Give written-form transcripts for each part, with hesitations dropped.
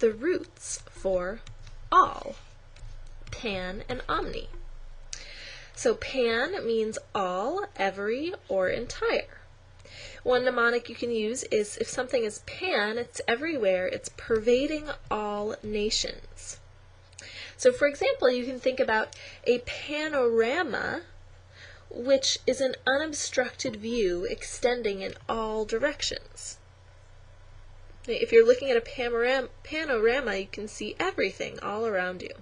the roots for all, pan and omni. So pan means all, every, or entire. One mnemonic you can use is if something is pan, it's everywhere, it's pervading all nations. So for example, you can think about a panorama, which is an unobstructed view extending in all directions. If you're looking at a panorama, you can see everything all around you.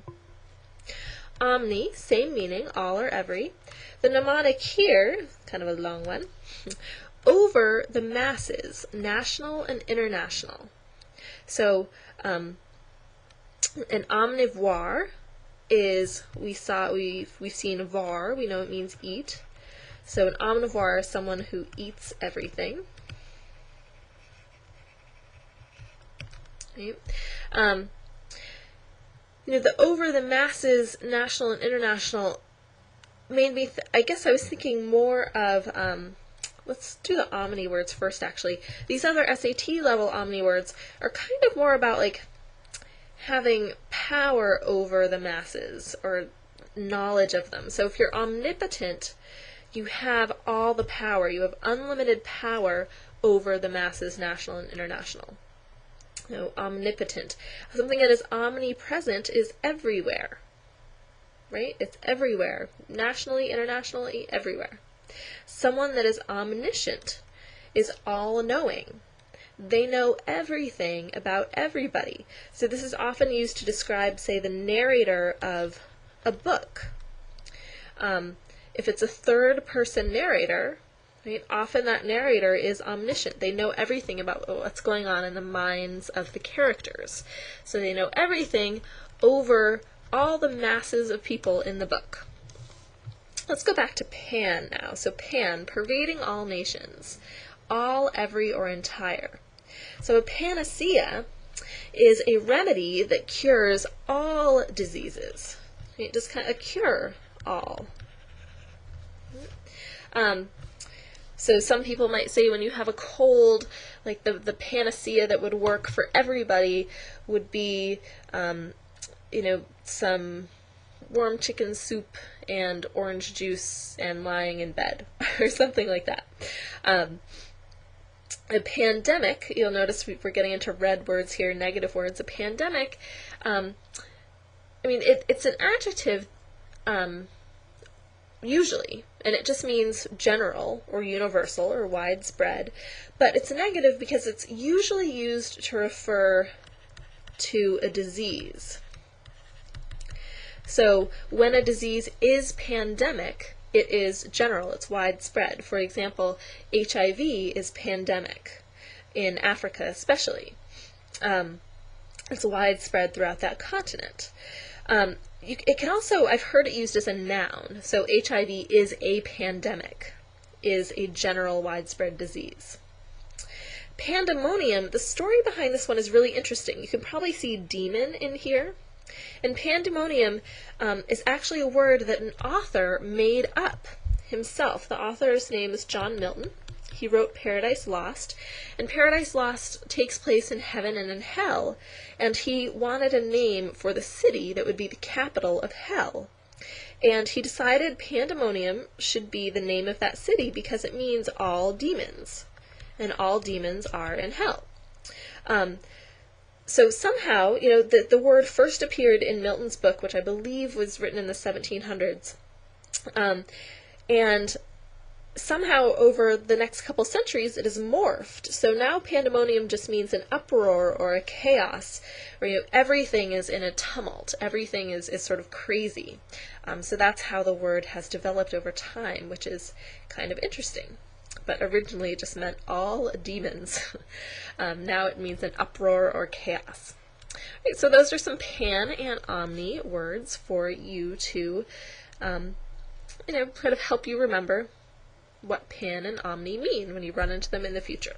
Omni, same meaning, all or every. The mnemonic here, kind of a long one, over the masses, national and international. So an omnivore is, we've seen var, we know it means eat. So an omnivore is someone who eats everything. Right? The over the masses, national and international, made me, I guess I was thinking more of, let's do the Omni words first actually. These other SAT level Omni words are kind of more about like having power over the masses or knowledge of them. So if you're omnipotent, you have all the power. You have unlimited power over the masses, national and international. Omnipotent. Something that is omnipresent is everywhere, right? It's everywhere, nationally, internationally, everywhere. Someone that is omniscient is all-knowing. They know everything about everybody. So this is often used to describe, say, the narrator of a book. If it's a third-person narrator, right, often that narrator is omniscient. They know everything about what's going on in the minds of the characters. So they know everything over all the masses of people in the book. Let's go back to pan now. So pan, pervading all nations, all, every, or entire. So a panacea is a remedy that cures all diseases. It just kind of cure all. So some people might say when you have a cold, like the panacea that would work for everybody would be, some warm chicken soup and orange juice and lying in bed, or something like that. A pandemic, you'll notice we're getting into red words here, negative words. A pandemic, it's an adjective, usually, and it just means general or universal or widespread, but it's a negative because it's usually used to refer to a disease. So when a disease is pandemic, it is general, it's widespread. For example, HIV is pandemic in Africa especially. It's widespread throughout that continent. It can also, I've heard it used as a noun, so HIV is a pandemic, is a general widespread disease. Pandemonium, the story behind this one is really interesting. You can probably see demon in here. And pandemonium is actually a word that an author made up himself. The author's name is John Milton. He wrote Paradise Lost, and Paradise Lost takes place in heaven and in hell, and he wanted a name for the city that would be the capital of hell. And he decided Pandemonium should be the name of that city because it means all demons, and all demons are in hell. So somehow, the word first appeared in Milton's book, which I believe was written in the 1700s, and somehow over the next couple centuries it has morphed. So now pandemonium just means an uproar or a chaos, where everything is in a tumult, everything is sort of crazy. So that's how the word has developed over time, which is kind of interesting. But originally it just meant all demons. Now it means an uproar or chaos. Right, so those are some pan and omni words for you to kind of help you remember what pan and omni mean when you run into them in the future.